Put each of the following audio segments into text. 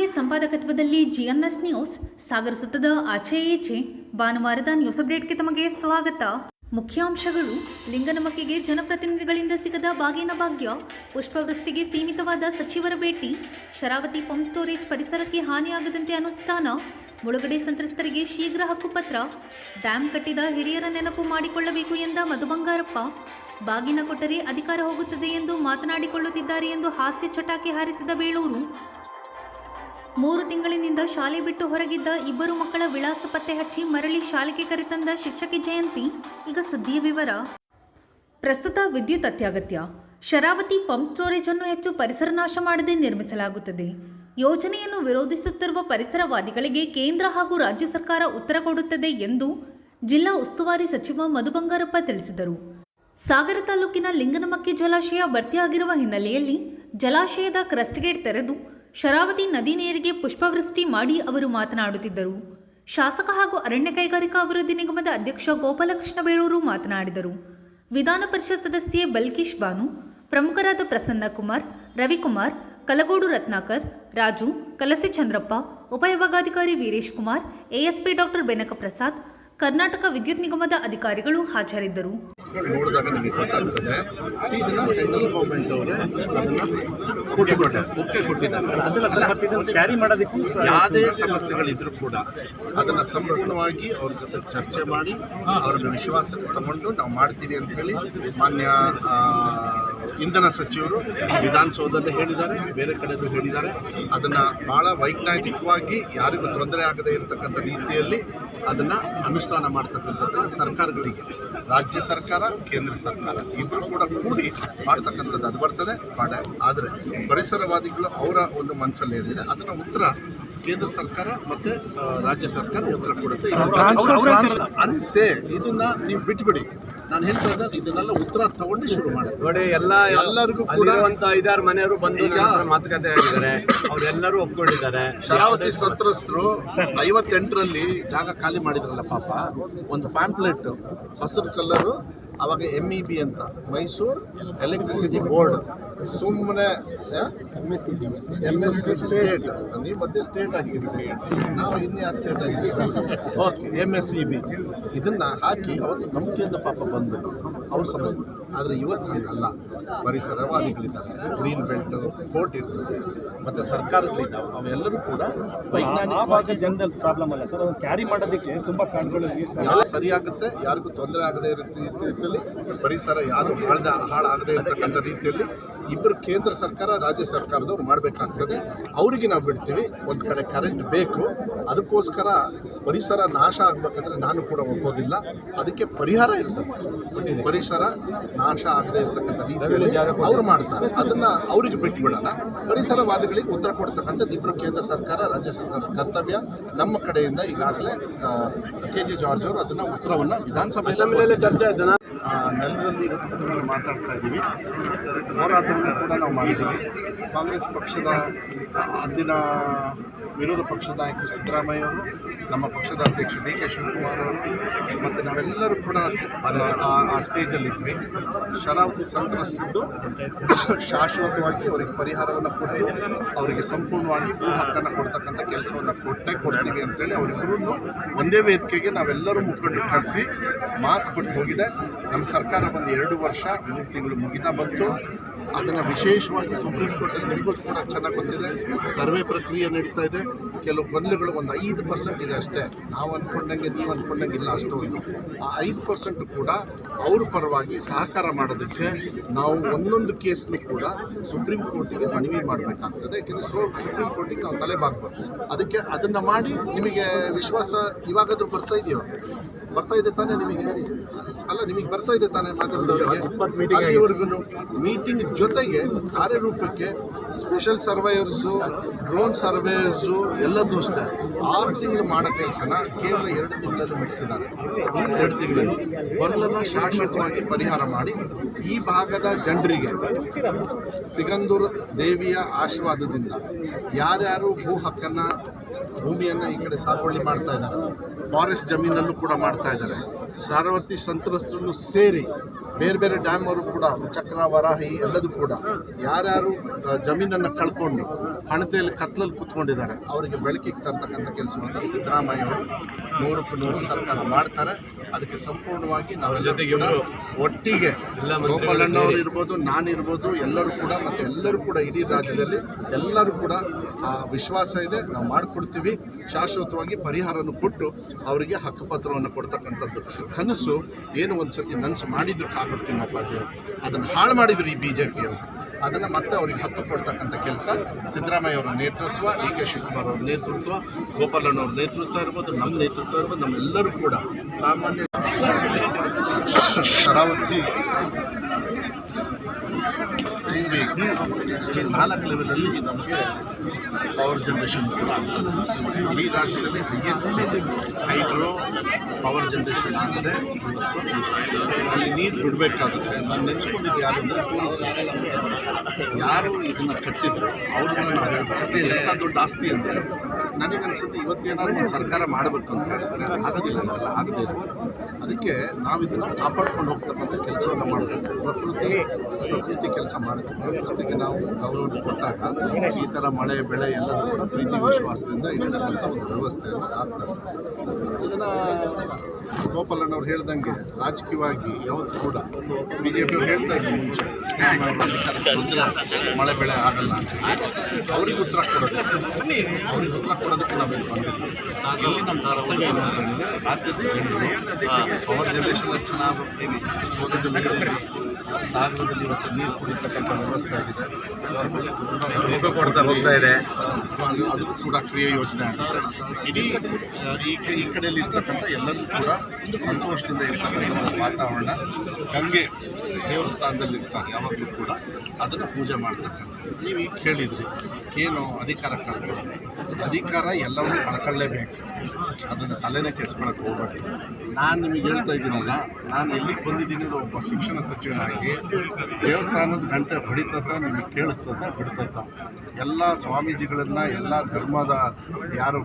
ನಾಗೆ ಸಂಪಾದಕತ್ವದಲ್ಲಿ ಜಿಎನ್ಎಸ್ ನ್ಯೂಸ್ ಸಾಗರಿಸುತ್ತದೆ ಆಚೆ ಈಚೆ. ಭಾನುವಾರದ ನ್ಯೂಸ್ ಅಪ್ಡೇಟ್ಗೆ ತಮಗೆ ಸ್ವಾಗತ. ಮುಖ್ಯಾಂಶಗಳು: ಲಿಂಗನಮಕ್ಕಿಗೆ ಜನಪ್ರತಿನಿಧಿಗಳಿಂದ ಸಿಗದ ಬಾಗಿನ ಭಾಗ್ಯ, ಪುಷ್ಪವೃಷ್ಟಿಗೆ ಸೀಮಿತವಾದ ಸಚಿವರ ಭೇಟಿ, ಶರಾವತಿ ಪಂಪ್ ಸ್ಟೋರೇಜ್ ಪರಿಸರಕ್ಕೆ ಹಾನಿಯಾಗದಂತೆ ಅನುಷ್ಠಾನ, ಮುಳುಗಡೆ ಸಂತ್ರಸ್ತರಿಗೆ ಶೀಘ್ರ ಹಕ್ಕುಪತ್ರ, ಡ್ಯಾಂ ಕಟ್ಟಿದ ಹಿರಿಯರ ನೆನಪು ಮಾಡಿಕೊಳ್ಳಬೇಕು ಎಂದ ಮಧು ಬಂಗಾರಪ್ಪ, ಬಾಗಿನ ಕೊಟ್ಟರೆ ಅಧಿಕಾರ ಹೋಗುತ್ತದೆ ಎಂದು ಮಾತನಾಡಿಕೊಳ್ಳುತ್ತಿದ್ದಾರೆ ಎಂದು ಹಾಸ್ಯ ಚಟಾಕಿ ಹಾರಿಸಿದ ಬೇಳೂರು. 3 ತಿಂಗಳಿನಿಂದ ಶಾಲೆ ಬಿಟ್ಟು ಹೊರಗಿದ್ದ 2 ಮಕ್ಕಳ ವಿಳಾಸ ಪತ್ತೆ ಹಚ್ಚಿ ಮರಳಿ ಶಾಲೆಗೆ ಕರೆತಂದ ಶಿಕ್ಷಕಿ ಜಯಂತಿ. ಈಗ ಸುದ್ದಿಯ ವಿವರ. ಪ್ರಸ್ತುತ ವಿದ್ಯುತ್ ಅತ್ಯಗತ್ಯ. ಶರಾವತಿ ಪಂಪ್ ಸ್ಟೋರೇಜ್ ಅನ್ನು ಹೆಚ್ಚು ಪರಿಸರ ನಾಶ ಮಾಡದೆ ನಿರ್ಮಿಸಲಾಗುತ್ತದೆ. ಯೋಜನೆಯನ್ನು ವಿರೋಧಿಸುತ್ತಿರುವ ಪರಿಸರವಾದಿಗಳಿಗೆ ಕೇಂದ್ರ ಹಾಗೂ ರಾಜ್ಯ ಸರ್ಕಾರ ಉತ್ತರ ಕೊಡುತ್ತದೆ ಎಂದು ಜಿಲ್ಲಾ ಉಸ್ತುವಾರಿ ಸಚಿವ ಮಧು ಬಂಗಾರಪ್ಪ ತಿಳಿಸಿದರು. ಸಾಗರ ತಾಲೂಕಿನ ಲಿಂಗನಮಕ್ಕಿ ಜಲಾಶಯ ಭರ್ತಿಯಾಗಿರುವ ಹಿನ್ನೆಲೆಯಲ್ಲಿ ಜಲಾಶಯದ ಕ್ರಸ್ಟ್ ಗೇಟ್ ತೆರೆದು ಶರಾವತಿ ನದಿ ನೀರಿಗೆ ಪುಷ್ಪವೃಷ್ಟಿ ಮಾಡಿ ಅವರು ಮಾತನಾಡುತ್ತಿದ್ದರು. ಶಾಸಕ ಹಾಗೂ ಅರಣ್ಯ ಕೈಗಾರಿಕಾ ಅಭಿವೃದ್ಧಿ ನಿಗಮದ ಅಧ್ಯಕ್ಷ ಗೋಪಾಲಕೃಷ್ಣ ಬೇಳೂರು ಮಾತನಾಡಿದರು. ವಿಧಾನ ಪರಿಷತ್ ಸದಸ್ಯೆ ಬಲ್ಕೀಶ್ ಬಾನು, ಪ್ರಮುಖರಾದ ಪ್ರಸನ್ನ ಕುಮಾರ್, ರವಿಕುಮಾರ್, ಕಲಗೋಡು ರತ್ನಾಕರ್, ರಾಜು, ಕಲಸಿ ಚಂದ್ರಪ್ಪ, ಉಪವಿಭಾಗಾಧಿಕಾರಿ ವೀರೇಶ್ ಕುಮಾರ್, ಎಎಸ್ಪಿ ಡಾಕ್ಟರ್ ಬೆನಕ ಪ್ರಸಾದ್, ಕರ್ನಾಟಕ ವಿದ್ಯುತ್ ನಿಗಮದ ಅಧಿಕಾರಿಗಳು ಹಾಜರಿದ್ದರು. ನೋಡಿದಾಗ ನಿಮಗೆ ಗೊತ್ತಾಗ್ತದೆ, ಇದನ್ನ ಸೆಂಟ್ರಲ್ ಗೌರ್ಮೆಂಟ್ ಅವರೇ ಒಪ್ಪಿಗೆ ಕೊಟ್ಟಿದ್ದಾರೆ. ಯಾವುದೇ ಸಮಸ್ಯೆಗಳಿದ್ರೂ ಕೂಡ ಅದನ್ನು ಸಂಪೂರ್ಣವಾಗಿ ಅವ್ರ ಜೊತೆ ಚರ್ಚೆ ಮಾಡಿ ಅವ್ರನ್ನ ವಿಶ್ವಾಸಕ್ಕೆ ತಗೊಂಡು ನಾವು ಮಾಡ್ತೀವಿ ಅಂತ ಹೇಳಿ ಮಾನ್ಯ ಇಂಧನ ಸಚಿವರು ವಿಧಾನಸೌಧದಲ್ಲಿ ಹೇಳಿದ್ದಾರೆ, ಬೇರೆ ಕಡೆಯಲ್ಲೂ ಹೇಳಿದ್ದಾರೆ. ಅದನ್ನು ಭಾಳ ವೈಜ್ಞಾನಿಕವಾಗಿ ಯಾರಿಗೂ ತೊಂದರೆ ಆಗದೇ ಇರತಕ್ಕಂಥ ರೀತಿಯಲ್ಲಿ ಅದನ್ನು ಅನುಷ್ಠಾನ ಮಾಡ್ತಕ್ಕಂಥದ್ದನ್ನು ಸರ್ಕಾರಗಳಿಗೆ, ರಾಜ್ಯ ಸರ್ಕಾರ, ಕೇಂದ್ರ ಸರ್ಕಾರ ಇಬ್ಬರು ಕೂಡ ಕೂಡಿ ಮಾಡ್ತಕ್ಕಂಥದ್ದು ಅದು ಬರ್ತದೆ ಪಾಠ. ಆದರೆ ಪರಿಸರವಾದಿಗಳು ಅವರ ಒಂದು ಮನಸ್ಸಲ್ಲಿ ಏನಿದೆ ಅದನ್ನು ಉತ್ತರ ಕೇಂದ್ರ ಸರ್ಕಾರ ಮತ್ತು ರಾಜ್ಯ ಸರ್ಕಾರ ಉತ್ತರ ಕೊಡುತ್ತೆ. ಅಂತೆ ಇದನ್ನು ನೀವು ಬಿಟ್ಬಿಡಿ. ನಾನು ಹೇಳ್ತಾ ಇದ್ದೆ, ಇದನ್ನೆಲ್ಲ ಉತ್ತರ ತಗೊಂಡು ಶುರು ಮಾಡಿ ನೋಡಿ. ಎಲ್ಲರಿಗೂ ಕೂಡ 5-6 ಮನೆಯವರು ಬಂದು ಈಗ ಮಾತುಕತೆ ಆಗಿದ್ದಾರೆ, ಅವರೆಲ್ಲರೂ ಒಪ್ಕೊಂಡಿದ್ದಾರೆ. ಶರಾವತಿ ಸಂತ್ರಸ್ತರು 58ರಲ್ಲಿ ಜಾಗ ಖಾಲಿ ಮಾಡಿದ್ರಲ್ಲ ಪಾಪ, ಒಂದು ಪ್ಯಾಂಪ್ಲೆಟ್ ಹಸಿರು ಕಲರು, ಅವಾಗ MEB ಅಂತ ಮೈಸೂರು ಎಲೆಕ್ಟ್ರಿಸಿಟಿ ಬೋರ್ಡ್, ಸುಮ್ಮನೆ MSC ಸ್ಟೇಟ್, ನೀವು ಮಧ್ಯೆ ಸ್ಟೇಟ್ ಹಾಕಿದ್ರಿ, ನಾವು ಇನ್ನೇ ಸ್ಟೇಟ್ ಆಗಿದ್ದೀವಿ. ಓಕೆ, MSEB ಇದನ್ನು ಹಾಕಿ ಅವತ್ತು ನಂಬಿಕೆಯಿಂದ ಪಾಪ ಬಂದ್ಬಿಟ್ಟು ಅವ್ರ ಸಮಸ್ಯೆ. ಆದರೆ ಇವತ್ತು ಹಂಗಲ್ಲ. ಪರಿಸರವಾದಿಗಳಿದ್ದಾರೆ, ಗ್ರೀನ್ ಬೆಲ್ಟ್ ಕೋರ್ಟ್ ಇರ್ತದೆ, ಮತ್ತು ಸರ್ಕಾರಗಳಿದ್ದಾವೆ, ಅವೆಲ್ಲರೂ ಕೂಡ ವೈಜ್ಞಾನಿಕವಾಗಿ ಜನರಲ್ ಪ್ರಾಬ್ಲಮ್ ಅಲ್ಲ ಸರ್, ಕ್ಯಾರಿ ಮಾಡೋದಕ್ಕೆ ತುಂಬ ಕಾರ್ಡ್ಗಳು ಯಾರು ಸರಿಯಾಗುತ್ತೆ, ಯಾರಿಗೂ ತೊಂದರೆ ಆಗದೇ ಇರೋ ರೀತಿಯಲ್ಲಿ, ಪರಿಸರ ಯಾರು ಹಾಳಾಗದೇ ಇರತಕ್ಕಂಥ ರೀತಿಯಲ್ಲಿ ಇಬ್ಬರು ಕೇಂದ್ರ ಸರ್ಕಾರ, ರಾಜ್ಯ ಸರ್ಕಾರದವ್ರು ಮಾಡಬೇಕಾಗ್ತದೆ. ಅವರಿಗೆ ನಾವು ಬಿಡ್ತೀವಿ. ಒಂದು ಕಡೆ ಕರೆಂಟ್ ಬೇಕು, ಅದಕ್ಕೋಸ್ಕರ ಪರಿಸರ ನಾಶ ಆಗಬೇಕಂದ್ರೆ ನಾನು ಕೂಡ ಒಪ್ಪೋದಿಲ್ಲ. ಅದಕ್ಕೆ ಪರಿಹಾರ ಇರ್ತದೆ. ಪರಿಸರ ನಾಶ ಆಗದೇ ಇರತಕ್ಕಂಥ ರೀತಿಯಲ್ಲಿ ಅವ್ರು ಮಾಡ್ತಾರೆ, ಅದನ್ನು ಅವರಿಗೆ ಬಿಟ್ಟುಬಿಡೋಣ. ಪರಿಸರವಾದಿಗಳಿಗೆ ಉತ್ತರ ಕೊಡ್ತಕ್ಕಂಥದ್ದು ಇಬ್ಬರು ಕೇಂದ್ರ ಸರ್ಕಾರ, ರಾಜ್ಯ ಸರ್ಕಾರದ ಕರ್ತವ್ಯ. ನಮ್ಮ ಕಡೆಯಿಂದ ಈಗಾಗಲೇ KG ಜಾರ್ಜ್ ಅವರು ಅದನ್ನು ಉತ್ತರವನ್ನು ವಿಧಾನಸಭೆಯಲ್ಲಿ ಚರ್ಚೆ ಆಯ್ತು. ನೆಲದಲ್ಲಿ ಇವತ್ತು ಮಾತಾಡ್ತಾ ಇದ್ದೀವಿ. ಹೋರಾಟವನ್ನು ಕೂಡ ನಾವು ಮಾಡಿದ್ದೀವಿ. ಕಾಂಗ್ರೆಸ್ ಪಕ್ಷದ ಅಂದಿನ ವಿರೋಧ ಪಕ್ಷದ ನಾಯಕರು ಸಿದ್ದರಾಮಯ್ಯ ಅವರು, ನಮ್ಮ ಪಕ್ಷದ ಅಧ್ಯಕ್ಷ DK ಶಿವಕುಮಾರ್ ಅವರು, ಮತ್ತು ನಾವೆಲ್ಲರೂ ಕೂಡ ಆ ಸ್ಟೇಜಲ್ಲಿದ್ವಿ. ಶರಾವತಿ ಸಂತ್ರಸ್ತಿದ್ದು ಶಾಶ್ವತವಾಗಿ ಅವರಿಗೆ ಪರಿಹಾರವನ್ನು ಕೊಟ್ಟು ಅವರಿಗೆ ಸಂಪೂರ್ಣವಾಗಿ ಭೂ ಹಕ್ಕನ್ನು ಕೊಡ್ತಕ್ಕಂಥ ಕೆಲಸವನ್ನು ಕೊಡ್ತೀವಿ ಅಂತೇಳಿ ಅವರಿಬ್ಬರೂ ಒಂದೇ ವೇದಿಕೆಗೆ ನಾವೆಲ್ಲರೂ ಮುಖಂಡು ಕರೆಸಿ ಮಾತು ಕೊಟ್ಟು ಹೋಗಿದೆ. ನಮ್ಮ ಸರ್ಕಾರ ಬಂದು 2 ವರ್ಷ 3 ತಿಂಗಳು ಮುಗಿತಾ ಬಂತು. ಅದನ್ನು ವಿಶೇಷವಾಗಿ ಸುಪ್ರೀಂ ಕೋರ್ಟಲ್ಲಿ ನಿಮಗೂ ಕೂಡ ಚೆನ್ನಾಗಿ ಗೊತ್ತಿದೆ, ಸರ್ವೆ ಪ್ರಕ್ರಿಯೆ ನಡೀತಾ ಇದೆ. ಕೆಲವು ಗೊಂದಲಗಳು ಒಂದು 5% ಇದೆ ಅಷ್ಟೇ. ನಾವು ಅಂದ್ಕೊಂಡಂಗೆ ನೀವು ಅಂದ್ಕೊಂಡಂಗೆ ಇಲ್ಲ ಅಷ್ಟೊಂದು. ಆ 5% ಕೂಡ ಅವ್ರ ಪರವಾಗಿ ಸಹಕಾರ ಮಾಡೋದಕ್ಕೆ ನಾವು ಒಂದೊಂದು ಕೇಸ್ನು ಕೂಡ ಸುಪ್ರೀಂ ಕೋರ್ಟಿಗೆ ಮನವಿ ಮಾಡಬೇಕಾಗ್ತದೆ. ಯಾಕೆಂದರೆ ಸುಪ್ರೀಂ ಕೋರ್ಟಿಗೆ ನಾವು ತಲೆ ಬಾಗಬೇಕು. ಅದಕ್ಕೆ ಅದನ್ನು ಮಾಡಿ ನಿಮಗೆ ವಿಶ್ವಾಸ ಇವಾಗಾದರೂ ಬರ್ತಾ ಇದೆ ತಾನೇ ನಿಮಗೆ? ಅಲ್ಲ, ನಿಮಗೆ ಬರ್ತಾ ಇದೆ ತಾನೇ ಮಾಧ್ಯಮದವರಿಗೆ? ಅಲ್ಲಿವರೆಗೂ ಮೀಟಿಂಗ್ ಜೊತೆಗೆ ಕಾರ್ಯರೂಪಕ್ಕೆ ಸ್ಪೆಷಲ್ ಸರ್ವೇಯರ್ಸು, ಡ್ರೋನ್ ಸರ್ವೇಯರ್ಸು ಎಲ್ಲದೂ ಅಷ್ಟೇ 6 ತಿಂಗಳು ಮಾಡೋ ಕೆಲಸನ ಕೇವಲ 2 ತಿಂಗಳಲ್ಲಿ ಮುಗಿಸಿದ್ದಾರೆ. 2 ತಿಂಗಳಲ್ಲಿ ಗೊಂದಲನ ಶಾಶ್ವತವಾಗಿ ಪರಿಹಾರ ಮಾಡಿ ಈ ಭಾಗದ ಜನರಿಗೆ ಸಿಗಂದೂರು ದೇವಿಯ ಆಶೀರ್ವಾದದಿಂದ ಯಾರ್ಯಾರು ಭೂ ಹಕ್ಕನ್ನು, ಭೂಮಿಯನ್ನು ಈ ಕಡೆ ಸಾಗುವಳಿ ಮಾಡ್ತಾ ಇದ್ದಾರೆ, ಫಾರೆಸ್ಟ್ ಜಮೀನಲ್ಲೂ ಕೂಡ ಮಾಡ್ತಾ ಇದ್ದಾರೆ, ಶರಾವತಿ ಸಂತ್ರಸ್ತರನ್ನು ಸೇರಿ ಬೇರೆ ಬೇರೆ ಡ್ಯಾಮ್ ಅವರು ಕೂಡ ಚಕ್ರ, ವರಾಹಿ ಎಲ್ಲದೂ ಕೂಡ ಯಾರ್ಯಾರು ಜಮೀನನ್ನು ಕಳ್ಕೊಂಡು ಹಣತೆಯಲ್ಲಿ ಕತ್ಲಲ್ಲಿ ಕೂತ್ಕೊಂಡಿದ್ದಾರೆ. ಅವರಿಗೆ ಬೆಳಕಿಗೆ ತರ್ತಕ್ಕಂಥ ಕೆಲಸವನ್ನು ಸಿದ್ದರಾಮಯ್ಯ ಅವರು 100% ಸರ್ಕಾರ ಮಾಡ್ತಾರೆ. ಅದಕ್ಕೆ ಸಂಪೂರ್ಣವಾಗಿ ನಾವೆಲ್ಲರೂ ಕೂಡ ಒಟ್ಟಿಗೆ ಗೋಪಾಲಣ್ಣವರು ಇರ್ಬೋದು, ನಾನಿರ್ಬೋದು, ಎಲ್ಲರೂ ಕೂಡ ಮತ್ತು ಎಲ್ಲರೂ ಕೂಡ ಇಡೀ ರಾಜ್ಯದಲ್ಲಿ ಎಲ್ಲರೂ ಕೂಡ ಆ ವಿಶ್ವಾಸ ಇದೆ. ನಾವು ಮಾಡಿಕೊಡ್ತೀವಿ. ಶಾಶ್ವತವಾಗಿ ಪರಿಹಾರವನ್ನು ಕೊಟ್ಟು ಅವರಿಗೆ ಹಕ್ಕುಪತ್ರವನ್ನು ಕೊಡ್ತಕ್ಕಂಥದ್ದು ಕನಸು ಏನು ಒಂದು ಸತಿ ನನಸು ಮಾಡಿದ್ರು ಕಾಗೋಡು ತಿಮ್ಮಪ್ಪಾಜಿ ಅವರು. ಅದನ್ನು ಹಾಳು ಮಾಡಿದ್ರು ಈ BJPಯವರು. ಅದನ್ನು ಮತ್ತೆ ಅವರಿಗೆ ಹಕ್ಕು ಕೊಡ್ತಕ್ಕಂಥ ಕೆಲಸ ಸಿದ್ದರಾಮಯ್ಯ ಅವರ ನೇತೃತ್ವ, DK ಶಿವಕುಮಾರ್ ಅವರ ನೇತೃತ್ವ, ಗೋಪಾಲಣ್ಣವ್ರ ನೇತೃತ್ವ ಇರ್ಬೋದು, ನಮ್ಮ ನೇತೃತ್ವ ಇರ್ಬೋದು, ನಮ್ಮೆಲ್ಲರೂ ಕೂಡ ಸಾಮಾನ್ಯ ಶರಾವತಿ ತುಂಬಿ ಈ 4 ಲೆವೆಲಲ್ಲಿ ನಮಗೆ ಪವರ್ ಜನರೇಷನ್ ಕೂಡ ಆಗ್ತದೆ. ಇಡೀ ರಾಜ್ಯದಲ್ಲಿ ಹೈಯೆಸ್ಟ್ ಹೈಡ್ರೋ ಪವರ್ ಜನರೇಷನ್ ಆಗಿದೆ. ಇವತ್ತು ಅಲ್ಲಿ ನೀರು ಬಿಡಬೇಕಾಗುತ್ತೆ. ನಾನು ನೆನೆಸ್ಕೊಂಡಿದ್ದು ಯಾರು ಅಂದರೆ ಯಾರು ಇದನ್ನು ಕಟ್ಟಿದ್ರು ಅವ್ರನ್ನ ನಾವು ಹೇಳ್ಬೋದು ಎಂಥ ದೊಡ್ಡ ಆಸ್ತಿ ಅಂದರೆ ನನಗನ್ಸುತ್ತೆ ಇವತ್ತೇನಾದ್ರು ಒಂದು ಸರ್ಕಾರ ಮಾಡಬೇಕು ಅಂತ ಹೇಳಿದ್ರೆ ಆಗೋದಿಲ್ಲ, ಇದೆಲ್ಲ ಆಗದೇ ಇರೋದು. ಅದಕ್ಕೆ ನಾವು ಇದನ್ನು ಕಾಪಾಡ್ಕೊಂಡು ಹೋಗ್ತಕ್ಕಂಥ ಕೆಲಸವನ್ನು ಮಾಡಬೇಕು. ಪ್ರಕೃತಿ ಕೆಲಸ ಮಾಡುತ್ತೆ. ಪ್ರಕೃತಿಗೆ ನಾವು ಗೌರವ ಕೊಟ್ಟಾಗ ಈ ಥರ ಮಳೆ ಬೆಳೆ ಎಲ್ಲದೂ ಕೂಡ ಪ್ರೀತಿ ವಿಶ್ವಾಸದಿಂದ ಇರ್ತಕ್ಕಂಥ ಒಂದು ವ್ಯವಸ್ಥೆಯನ್ನು ಆಗ್ತದೆ. ಇದನ್ನು ಗೋಪಾಲಣ್ಣವ್ರು ಹೇಳ್ದಂಗೆ ರಾಜಕೀಯವಾಗಿ ಯಾವತ್ತೂ ಕೂಡ BJPಯವ್ರು ಹೇಳ್ತಾ ಇದ್ರು ಮುಂಚೆ ಸಿದ್ದರಾಮಯ್ಯ ಅಧಿಕಾರಕ್ಕೆ ಬಂದರೆ ಮಳೆ ಬೆಳೆ ಆಗಲ್ಲ ಅಂತ. ಅವ್ರಿಗೆ ಉತ್ತರ ಕೊಡೋದಕ್ಕೆ ನಾವು ಇಲ್ಲಿ ಬಂದಿಲ್ಲ. ಇಲ್ಲಿ ನಮ್ಮ ಕರ್ತವ್ಯ ಏನು ಅಂತ ಹೇಳಿದರೆ ರಾಜ್ಯದ ಜನರು ಪವರ್ ಜನರೇಷನ್ ಚೆನ್ನಾಗಿ ಸ್ಟೋರೇಜಲ್ಲಿ ನೀರು, ಸಾಗರದಲ್ಲಿ ಇವತ್ತು ನೀರು ಕುಡಿತಕ್ಕಂಥ ವ್ಯವಸ್ಥೆ ಆಗಿದೆ. ಅದು ಕೂಡ ಕ್ರಿಯಾ ಯೋಜನೆ ಆಗುತ್ತೆ. ಇಡೀ ಈ ಕಡೆಯಲ್ಲಿ ಇರ್ತಕ್ಕಂಥ ಎಲ್ಲರಿಗೂ ಕೂಡ ಸಂತೋಷದಿಂದ ಇರ್ತಕ್ಕಂಥ ಒಂದು ವಾತಾವರಣ. ಗಂಗೆ ದೇವಸ್ಥಾನದಲ್ಲಿ ಇರ್ತಾರೆ ಯಾವಾಗಲೂ ಕೂಡ, ಅದನ್ನು ಪೂಜೆ ಮಾಡ್ತಕ್ಕಂಥ. ನೀವು ಈಗ ಕೇಳಿದ್ರಿ ಏನು ಅಧಿಕಾರ ಕಳ್ಕೊಳ್ಳೋದು. ಅಧಿಕಾರ ಎಲ್ಲವನ್ನೂ ಕಳ್ಕೊಳ್ಳೇಬೇಕು. ಅದನ್ನು ತಲೆನೇ ಕೆಡ್ಸ್ಕೊಳಕ್ಕೆ ಹೋಗ್ಬೇಡಿ. ನಾನು ನಿಮಗೆ ಹೇಳ್ತಾ ಇದ್ದೀನಲ್ಲ, ನಾನು ಎಲ್ಲಿಗೆ ಬಂದಿದ್ದೀನಿ ಒಬ್ಬ ಶಿಕ್ಷಣ ಸಚಿವನಾಗಿ ದೇವಸ್ಥಾನದ ಗಂಟೆ ಹೊಡಿತತ್ತ, ನಿಮಗೆ ಕೇಳಿಸ್ತತ ಬಿಡ್ತತ್ತ. ಎಲ್ಲ ಸ್ವಾಮೀಜಿಗಳನ್ನು, ಎಲ್ಲ ಧರ್ಮದ ಯಾರು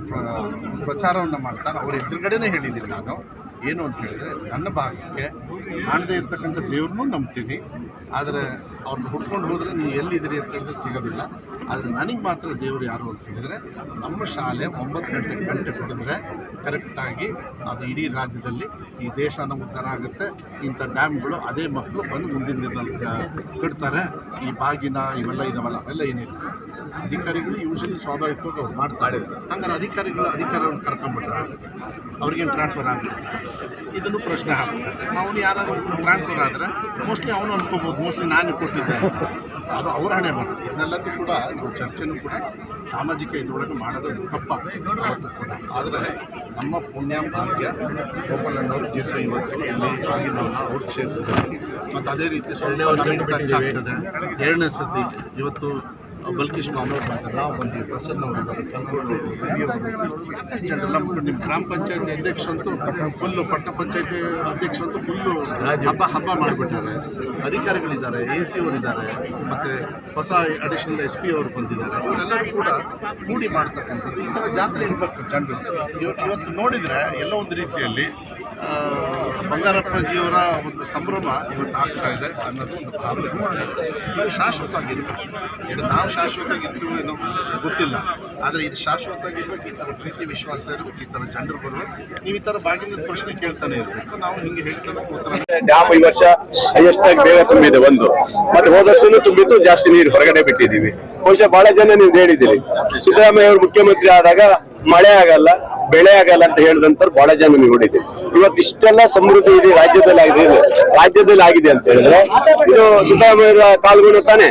ಪ್ರಚಾರವನ್ನು ಮಾಡ್ತಾರೆ ಅವ್ರ ಎದುರುಗಡೆನೇ ಹೇಳಿದ್ದೀನಿ ನಾನು. ಏನು ಅಂತ ಹೇಳಿದರೆ ನನ್ನ ಭಾಗಕ್ಕೆ ಕಾಣದೇ ಇರ್ತಕ್ಕಂಥ ದೇವ್ರನ್ನೂ ನಂಬ್ತೀನಿ. ಆದರೆ ಅವ್ರನ್ನ ಹುಡ್ಕೊಂಡು ಹೋದರೆ ನೀವು ಎಲ್ಲಿದ್ದೀರಿ ಅಂತ ಹೇಳಿದ್ರೆ ಸಿಗೋದಿಲ್ಲ. ಆದರೆ ನನಗೆ ಮಾತ್ರ ದೇವರು ಯಾರು ಅಂತ ಹೇಳಿದರೆ ನಮ್ಮ ಶಾಲೆ 9 ಗಂಟೆ ಹೊಡೆದ್ರೆ ಕರೆಕ್ಟಾಗಿ ಅದು ಇಡೀ ರಾಜ್ಯದಲ್ಲಿ ಈ ದೇಶನ ಉದ್ಧಾರ ಆಗುತ್ತೆ. ಇಂಥ ಡ್ಯಾಮ್ಗಳು ಅದೇ ಮಕ್ಕಳು ಬಂದು ಮುಂದಿನ ದಿನದಲ್ಲಿ ಕಟ್ತಾರೆ. ಈ ಬಾಗಿನ ಇವೆಲ್ಲ ಇದಾವಲ್ಲ ಅವೆಲ್ಲ ಏನಿಲ್ಲ. ಅಧಿಕಾರಿಗಳು ಯೂಶಲಿ ಸ್ವಾಭಾವಿಕವಾಗಿ ಅವ್ರು ಮಾಡ್ತಾರೆ. ಹಂಗಾರೆ ಅಧಿಕಾರವನ್ನು ಕರ್ಕೊಂಡ್ಬಿಟ್ರೆ ಅವ್ರಿಗೇನು ಟ್ರಾನ್ಸ್ಫರ್ ಆಗಿಬಿಡುತ್ತೆ. ಇದನ್ನು ಪ್ರಶ್ನೆ ಹಾಕ್ಬಿಡುತ್ತೆ. ಅವನು ಯಾರು ಟ್ರಾನ್ಸ್ಫರ್ ಆದರೆ ಮೋಸ್ಟ್ಲಿ ಅವನು ಅನ್ಕೋಬೋದು ಮೋಸ್ಟ್ಲಿ ನಾನು ಕೊಟ್ಟಿದ್ದೆ ಅಂತ. ಅದು ಅವ್ರ ಹಣೆ ಬರೋದು. ಇದನ್ನೆಲ್ಲದೂ ಕೂಡ ನಾವು ಚರ್ಚೆನೂ ಕೂಡ ಸಾಮಾಜಿಕ ಇದರೊಳಗೆ ಮಾಡೋದು ತಪ್ಪಾಗ್ತದೆ ಅವತ್ತು ಕೂಡ. ಆದರೆ ನಮ್ಮ ಪುಣ್ಯ ಭಾಗ್ಯ ಗೋಪಾಲಣ್ಣವ್ರು ಗೆದ್ದು ಇವತ್ತು ಇಲ್ಲಿ ಆಗಿನವನ್ನ ಅವ್ರ ಕ್ಷೇತ್ರದಲ್ಲಿ ಮತ್ತು ಅದೇ ರೀತಿ ಸ್ವಲ್ಪ ನಮಗೆ ಟಚ್ ಆಗ್ತದೆ. 2ನೇ ಸತಿ ಇವತ್ತು ಬಲ್ಕೀಶ್ ಮಾನವ್ರು ಮಾತ್ರ ನಾವು ಬಂದು ಪ್ರಸನ್ನ ಅವರಿದ್ದಾರೆ, ಕಲ್ಗೋಳು ಸಾಕಷ್ಟು ಜನರು. ನಮ್ಮ ನಿಮ್ಮ ಗ್ರಾಮ ಪಂಚಾಯತಿ ಅಧ್ಯಕ್ಷಂತೂ ಫುಲ್ಲು, ಪಟ್ಟಣ ಪಂಚಾಯತಿ ಅಧ್ಯಕ್ಷಂತೂ ಫುಲ್ಲು ಹಬ್ಬ ಮಾಡಿಬಿಟ್ಟಾರೆ. ಅಧಿಕಾರಿಗಳಿದ್ದಾರೆ, AC ಅವರಿದ್ದಾರೆ, ಮತ್ತು ಹೊಸ ಅಡಿಷನಲ್ SP ಅವರು ಬಂದಿದ್ದಾರೆ. ಇವರೆಲ್ಲರೂ ಕೂಡ ಕೂಡಿ ಮಾಡ್ತಕ್ಕಂಥದ್ದು. ಈ ಥರ ಜಾತ್ರೆ ಇರಬೇಕು ಜನರು. ಇವತ್ತು ನೋಡಿದರೆ ಎಲ್ಲೋ ಒಂದು ರೀತಿಯಲ್ಲಿ ಬಂಗಾರಪ್ಪಾಜಿಯವರ ಒಂದು ಸಂಭ್ರಮ ಇವತ್ತು ಆಗ್ತಾ ಇದೆ ಅನ್ನೋದು ಒಂದು ಭಾವನೆ. ಇದು ಶಾಶ್ವತವಾಗಿರ್ಬೇಕು. ಇದು ನಾವು ಶಾಶ್ವತವಾಗಿರ್ತೀವಿ ಏನೋ ಗೊತ್ತಿಲ್ಲ, ಆದರೆ ಇದು ಶಾಶ್ವತವಾಗಿರ್ಬೇಕು. ಈ ಥರ ಪ್ರೀತಿ ವಿಶ್ವಾಸ ಇರಬೇಕು. ಈ ಥರ ಜನರು ಬರಬೇಕು. ನೀವು ಈ ಥರ ಬಾಗಿನ ಪ್ರಶ್ನೆ ಕೇಳ್ತಾನೆ ಇರಬೇಕು. ನಾವು ಹಿಂಗೆ ಹೇಳ್ತಾನೆ ಉತ್ತರ. ಡ್ಯಾಮ್ ಈ ವರ್ಷ ಹೈಯೆಸ್ಟ್ ಆಗಿ ಬೇಗ ತುಂಬಿದೆ ಒಂದು, ಮತ್ತೆ ಹೋದ ವರ್ಷನೂ ತುಂಬಿದ್ದು, ಜಾಸ್ತಿ ನೀರು ಹೊರಗಡೆ ಬಿಟ್ಟಿದ್ದೀವಿ. ಬಹುಶಃ ಬಹಳ ಜನ ನೀವು ಹೇಳಿದ್ದೀರಿ ಸಿದ್ದರಾಮಯ್ಯ ಅವರು ಮುಖ್ಯಮಂತ್ರಿ ಆದಾಗ ಮಳೆ ಆಗಲ್ಲ, ಬೆಳೆ ಆಗಲ್ಲ ಅಂತ ಹೇಳಿದಂತ ಬಹಳ ಜನ ನೀವು ನೋಡಿದ್ದೀವಿ. ಇವತ್ತು ಇಷ್ಟೆಲ್ಲ ಸಮೃದ್ಧಿ ಇದೆ ರಾಜ್ಯದಲ್ಲಿ ಆಗಿದೆ ಅಂತ ಹೇಳಿದ್ರೆ ಇದು ಸಿದ್ದರಾಮಯ್ಯ ಕಾಲ್ಗೊಂಡು ತಾನೆ.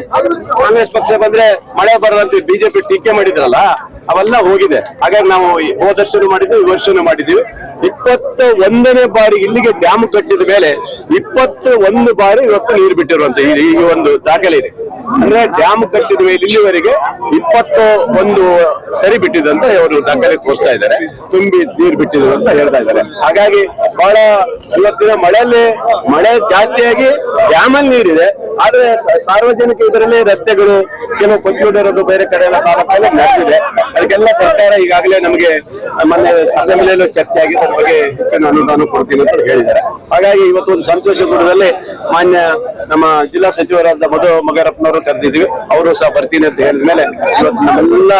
ಕಾಂಗ್ರೆಸ್ ಪಕ್ಷ ಬಂದ್ರೆ ಮಳೆ ಬರದಂತೆ BJP ಟೀಕೆ ಮಾಡಿದ್ರಲ್ಲ, ಅವೆಲ್ಲ ಹೋಗಿದೆ. ಹಾಗಾಗಿ ನಾವು ಹೋದ ವರ್ಷನೂ ಮಾಡಿದ್ವಿ, ಈ ವರ್ಷನೂ ಮಾಡಿದ್ದೀವಿ. 21ನೇ ಬಾರಿ ಇಲ್ಲಿಗೆ ಡ್ಯಾಮ್ ಕಟ್ಟಿದ ಮೇಲೆ 21 ಬಾರಿ ಇವತ್ತು ನೀರು ಬಿಟ್ಟಿರುವಂತ ಈ ಒಂದು ದಾಖಲೆ ಇದೆ. ಅಂದ್ರೆ ಡ್ಯಾಮ್ ಕಟ್ಟಿದ ಮೇಲೆ ಇಲ್ಲಿವರೆಗೆ 21 ಸರಿ ಬಿಟ್ಟಿದಂತ ಅವರು ದಾಖಲೆ ತೋರಿಸ್ತಾ ಇದ್ದಾರೆ. ತುಂಬಿ ನೀರು ಬಿಟ್ಟಿದ್ರು ಅಂತ ಹೇಳ್ತಾ ಇದ್ದಾರೆ. ಹಾಗಾಗಿ ಬಹಳ ಇವತ್ತಿನ ಮಳೆ ಜಾಸ್ತಿಯಾಗಿ ಡ್ಯಾಮಲ್ಲಿ ನೀರಿದೆ. ಆದ್ರೆ ಸಾರ್ವಜನಿಕ ಇದರಲ್ಲಿ ರಸ್ತೆಗಳು ಕೆಲವು ಕೊಚ್ಚಿಕೊಂಡಿರೋದು ಬೇರೆ ಕಡೆ ಎಲ್ಲ ತಾಲೂಕಲ್ಲಿ ನಡೆದಿದೆ. ಅದಕ್ಕೆಲ್ಲ ಸರ್ಕಾರ ಈಗಾಗಲೇ ನಮಗೆ ಮೊನ್ನೆ ಅಸೆಂಬ್ಲಿಯಲ್ಲೂ ಚರ್ಚೆ ಆಗಿ ಅದ್ರ ಬಗ್ಗೆ ಹೆಚ್ಚಿನ ಅನುದಾನ ಕೊಡ್ತೀನಿ ಅಂತ ಹೇಳಿದ್ದಾರೆ. ಹಾಗಾಗಿ ಇವತ್ತು ಒಂದು ಸಂತೋಷಪುರದಲ್ಲಿ ಮಾನ್ಯ ನಮ್ಮ ಜಿಲ್ಲಾ ಸಚಿವರಾದ ಮಧು ಬಂಗಾರಪ್ಪನವರು ಅವ್ರನ್ನು ಕರೆದಿದ್ವಿ, ಅವರು ಸಹ ಬರ್ತೀನಿ ಅಂತ ಹೇಳಿದ್ಮೇಲೆ ಇವತ್ತು ನಮ್ಮೆಲ್ಲ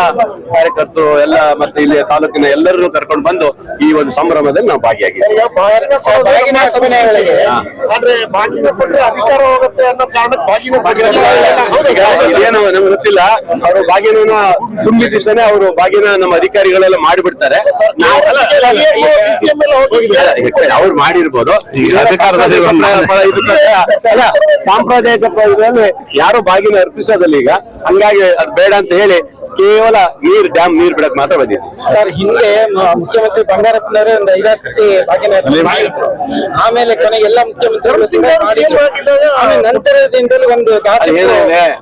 ಕಾರ್ಯಕರ್ತರು ಎಲ್ಲ ಮತ್ತೆ ಇಲ್ಲಿ ತಾಲೂಕಿನ ಎಲ್ಲರನ್ನು ಕರ್ಕೊಂಡು ಬಂದು ಈ ಒಂದು ಸಂಭ್ರಮದಲ್ಲಿ ನಾವು ಭಾಗಿಯಾಗಿದ್ದೀವಿ. ಆದ್ರೆ ಬಾಗಿನ ಕೊಟ್ಟರೆ ಅಧಿಕಾರ ಹೋಗುತ್ತೆ ಅನ್ನೋ ಕಾರಣಕ್ಕೆ ಏನು ನಮ್ಗೆ ಗೊತ್ತಿಲ್ಲ. ಅವರು ಬಾಗಿನ ತುಂಬಿ ದಿವಸನೇ ಅವರು ಬಾಗಿನ ನಮ್ಮ ಅಧಿಕಾರಿಗಳೆಲ್ಲ ಮಾಡಿಬಿಡ್ತಾರೆ. ಅವ್ರು ಮಾಡಿರ್ಬೋದು. ಸಾಂಪ್ರದಾಯಿಕ ಪದ್ಧತಿಯಲ್ಲಿ ಯಾರು ಬಾಗಿನ ಅರ್ಪಿಸೋದಿಲ್ಲ ಈಗ, ಹಂಗಾಗಿ ಅದು ಬೇಡ ಅಂತ ಹೇಳಿ ಕೇವಲ ಡ್ಯಾಮ್ ನೀರ್ ಬಿಡಕ್ ಮಾತ್ರ ಬಂದಿದೆ. ಸರ್, ಹಿಂದೆ ಮುಖ್ಯಮಂತ್ರಿ ಬಂಗಾರಪ್ಪನವರೇ ಒಂದು 5-6 ಸತಿ ಭಾಗಿನ ಆಮೇಲೆ ಕೊನೆಗೆ ಎಲ್ಲ ಮುಖ್ಯಮಂತ್ರಿಗಳು ನಂತರ ದಿನದಲ್ಲಿ ಒಂದು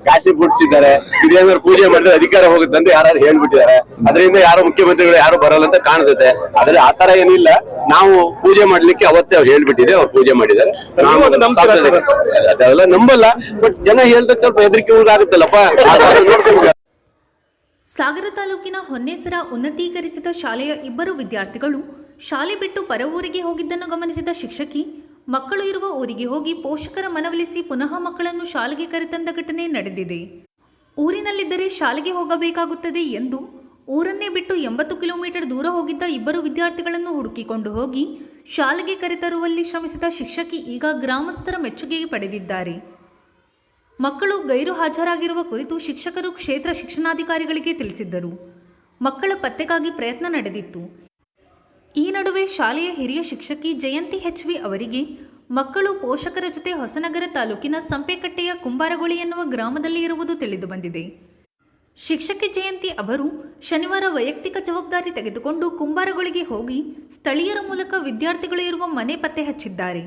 ಗಾಸಿ ಬಿಡಿಸಿದ್ದಾರೆ. ಇದೇನಾದ್ರು ಪೂಜೆ ಮಾಡಿದ್ರೆ ಅಧಿಕಾರ ಹೋಗುತ್ತೆ ಅಂತ ಯಾರು ಹೇಳ್ಬಿಟ್ಟಿದ್ದಾರೆ. ಅದರಿಂದ ಯಾರು ಮುಖ್ಯಮಂತ್ರಿಗಳು ಯಾರು ಬರಲ್ಲ ಅಂತ ಕಾಣಿಸುತ್ತೆ. ಆದ್ರೆ ಆತರ ಏನಿಲ್ಲ. ನಾವು ಪೂಜೆ ಮಾಡ್ಲಿಕ್ಕೆ ಅವತ್ತೇ ಅವ್ರು ಹೇಳ್ಬಿಟ್ಟಿದೆ, ಅವ್ರು ಪೂಜೆ ಮಾಡಿದ್ದಾರೆ. ಅದೆಲ್ಲ ನಂಬಲ್ಲ, ಬಟ್ ಜನ ಹೇಳ್ದಕ್ಕೆ ಸ್ವಲ್ಪ ಹೆದರಿಕೆ ಆಗುತ್ತಲ್ಲಪ್ಪ. ಸಾಗರ ತಾಲೂಕಿನ ಹೊನ್ನೇಸರ ಉನ್ನತೀಕರಿಸಿದ ಶಾಲೆಯ 2 ವಿದ್ಯಾರ್ಥಿಗಳು ಶಾಲೆ ಬಿಟ್ಟು ಪರ ಊರಿಗೆ ಹೋಗಿದ್ದನ್ನು ಗಮನಿಸಿದ ಶಿಕ್ಷಕಿ ಮಕ್ಕಳು ಇರುವ ಊರಿಗೆ ಹೋಗಿ ಪೋಷಕರ ಮನವೊಲಿಸಿ ಪುನಃ ಮಕ್ಕಳನ್ನು ಶಾಲೆಗೆ ಕರೆತಂದ ಘಟನೆ ನಡೆದಿದೆ. ಊರಿನಲ್ಲಿದ್ದರೆ ಶಾಲೆಗೆ ಹೋಗಬೇಕಾಗುತ್ತದೆ ಎಂದು ಊರನ್ನೇ ಬಿಟ್ಟು 80 ಕಿಲೋಮೀಟರ್ ದೂರ ಹೋಗಿದ್ದ 2 ವಿದ್ಯಾರ್ಥಿಗಳನ್ನು ಹುಡುಕಿಕೊಂಡು ಹೋಗಿ ಶಾಲೆಗೆ ಕರೆತರುವಲ್ಲಿ ಶ್ರಮಿಸಿದ ಶಿಕ್ಷಕಿ ಈಗ ಗ್ರಾಮಸ್ಥರ ಮೆಚ್ಚುಗೆ ಪಡೆದಿದ್ದಾರೆ. ಮಕ್ಕಳು ಗೈರು ಹಾಜರಾಗಿರುವ ಕುರಿತು ಶಿಕ್ಷಕರು ಕ್ಷೇತ್ರ ಶಿಕ್ಷಣಾಧಿಕಾರಿಗಳಿಗೆ ತಿಳಿಸಿದ್ದರು. ಮಕ್ಕಳ ಪತ್ತೆಗಾಗಿ ಪ್ರಯತ್ನ ನಡೆದಿತ್ತು. ಈ ನಡುವೆ ಶಾಲೆಯ ಹಿರಿಯ ಶಿಕ್ಷಕಿ ಜಯಂತಿ HV ಅವರಿಗೆ ಮಕ್ಕಳು ಪೋಷಕರ ಜೊತೆ ಹೊಸನಗರ ತಾಲೂಕಿನ ಸಂಪೆಕಟ್ಟೆಯ ಕುಂಬಾರಗೊಳಿ ಎನ್ನುವ ಗ್ರಾಮದಲ್ಲಿ ಇರುವುದು ತಿಳಿದುಬಂದಿದೆ. ಶಿಕ್ಷಕಿ ಜಯಂತಿ ಅವರು ಶನಿವಾರ ವೈಯಕ್ತಿಕ ಜವಾಬ್ದಾರಿ ತೆಗೆದುಕೊಂಡು ಕುಂಬಾರಗೊಳಿಗೆ ಹೋಗಿ ಸ್ಥಳೀಯರ ಮೂಲಕ ವಿದ್ಯಾರ್ಥಿಗಳು ಇರುವ ಮನೆ ಪತ್ತೆ ಹಚ್ಚಿದ್ದಾರೆ.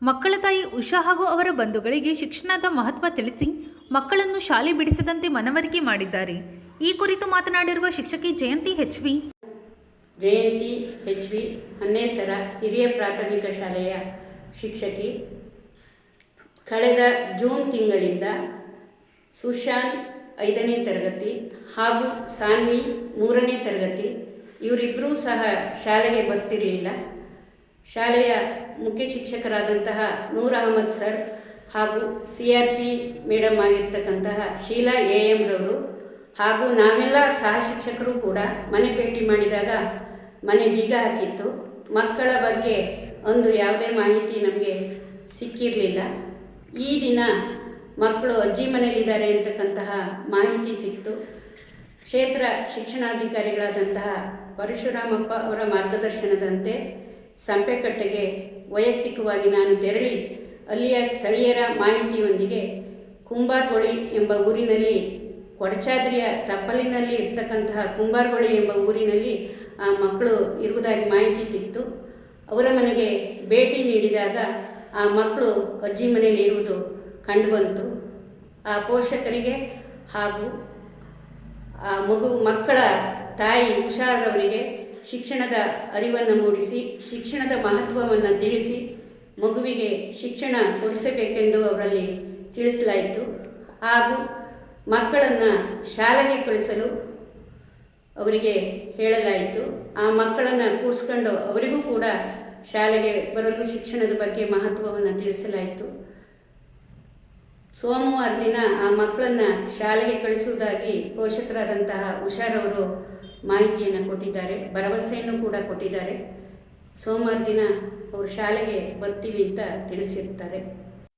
ಮಕ್ಕಳ ತಾಯಿ ಉಷಾ ಹಾಗೂ ಅವರ ಬಂಧುಗಳಿಗೆ ಶಿಕ್ಷಣದ ಮಹತ್ವ ತಿಳಿಸಿ ಮಕ್ಕಳನ್ನು ಶಾಲೆ ಬಿಡಿಸದಂತೆ ಮನವರಿಕೆ ಮಾಡಿದ್ದಾರೆ. ಈ ಕುರಿತು ಮಾತನಾಡಿರುವ ಶಿಕ್ಷಕಿ ಜಯಂತಿ HV, ಹೊನ್ನೇಸರ ಹಿರಿಯ ಪ್ರಾಥಮಿಕ ಶಾಲೆಯ ಶಿಕ್ಷಕಿ. ಕಳೆದ ಜೂನ್ ತಿಂಗಳಿಂದ ಸುಶಾಂತ್ 5ನೇ ತರಗತಿ ಹಾಗೂ ಸಾನ್ವಿ 3ನೇ ತರಗತಿ ಇವರಿಬ್ಬರೂ ಸಹ ಶಾಲೆಗೆ ಬರ್ತಿರಲಿಲ್ಲ. ಶಾಲೆಯ ಮುಖ್ಯ ಶಿಕ್ಷಕರಾದಂತಹ ನೂರ್ ಅಹಮದ್ ಸರ್ ಹಾಗೂ CRP ಮೇಡಮ್ ಆಗಿರ್ತಕ್ಕಂತಹ ಶೀಲಾ AM ರವರು ಹಾಗೂ ನಾವೆಲ್ಲ ಸಹ ಶಿಕ್ಷಕರು ಕೂಡ ಮನೆ ಭೇಟಿ ಮಾಡಿದಾಗ ಮನೆ ಬೀಗ ಹಾಕಿತ್ತು. ಮಕ್ಕಳ ಬಗ್ಗೆ ಒಂದು ಯಾವುದೇ ಮಾಹಿತಿ ನಮಗೆ ಸಿಕ್ಕಿರಲಿಲ್ಲ. ಈ ದಿನ ಮಕ್ಕಳು ಅಜ್ಜಿ ಮನೆಯಲ್ಲಿದ್ದಾರೆ ಅಂತಕ್ಕಂತಹ ಮಾಹಿತಿ ಸಿಕ್ತು. ಕ್ಷೇತ್ರ ಶಿಕ್ಷಣಾಧಿಕಾರಿಗಳಾದಂತಹ ಪರಶುರಾಮಪ್ಪ ಅವರ ಮಾರ್ಗದರ್ಶನದಂತೆ ಸಂಪೆಕಟ್ಟೆಗೆ ವೈಯಕ್ತಿಕವಾಗಿ ನಾನು ತೆರಳಿ ಅಲ್ಲಿಯ ಸ್ಥಳೀಯರ ಮಾಹಿತಿಯೊಂದಿಗೆ ಕುಂಬಾರಗೊಳಿ ಎಂಬ ಊರಿನಲ್ಲಿ, ಕೊಡಚಾದ್ರಿಯ ತಪ್ಪಲಿನಲ್ಲಿ ಇರ್ತಕ್ಕಂತಹ ಕುಂಬಾರಗೊಳಿ ಎಂಬ ಊರಿನಲ್ಲಿ ಆ ಮಕ್ಕಳು ಇರುವುದಾಗಿ ಮಾಹಿತಿ ಸಿಕ್ತು. ಅವರ ಮನೆಗೆ ಭೇಟಿ ನೀಡಿದಾಗ ಆ ಮಕ್ಕಳು ಅಜ್ಜಿ ಮನೆಯಲ್ಲಿ ಇರುವುದು ಕಂಡುಬಂತು. ಆ ಪೋಷಕರಿಗೆ ಹಾಗೂ ಆ ಮಕ್ಕಳ ತಾಯಿ ಉಷಾರವರಿಗೆ ಶಿಕ್ಷಣದ ಅರಿವನ್ನು ಮೂಡಿಸಿ ಶಿಕ್ಷಣದ ಮಹತ್ವವನ್ನು ತಿಳಿಸಿ ಮಗುವಿಗೆ ಶಿಕ್ಷಣ ಕೊಡಿಸಬೇಕೆಂದು ಅವರಲ್ಲಿ ತಿಳಿಸಲಾಯಿತು. ಹಾಗೂ ಮಕ್ಕಳನ್ನು ಶಾಲೆಗೆ ಕಳಿಸಲು ಅವರಿಗೆ ಹೇಳಲಾಯಿತು. ಆ ಮಕ್ಕಳನ್ನು ಕೂರಿಸ್ಕೊಂಡು ಅವರಿಗೂ ಕೂಡ ಶಾಲೆಗೆ ಬರಲು ಶಿಕ್ಷಣದ ಬಗ್ಗೆ ಮಹತ್ವವನ್ನು ತಿಳಿಸಲಾಯಿತು. ಸೋಮವಾರ ದಿನ ಆ ಮಕ್ಕಳನ್ನು ಶಾಲೆಗೆ ಕಳಿಸುವುದಾಗಿ ಪೋಷಕರಾದಂತಹ ಉಷಾರವರು ಮಾಹಿತಿಯನ್ನು ಕೊಟ್ಟಿದ್ದಾರೆ, ಭರವಸೆಯನ್ನು ಕೂಡ ಕೊಟ್ಟಿದ್ದಾರೆ. ಸೋಮವಾರ ದಿನ ಅವರು ಶಾಲೆಗೆ ಬರ್ತೀವಿ ಅಂತ ತಿಳಿಸಿರ್ತಾರೆ.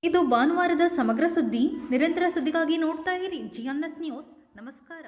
ಇದು ಭಾನುವಾರದ ಸಮಗ್ರ ಸುದ್ದಿ. ನಿರಂತರ ಸುದ್ದಿಗಾಗಿ ನೋಡ್ತಾ ಇರಿ GNS ನ್ಯೂಸ್. ನಮಸ್ಕಾರ.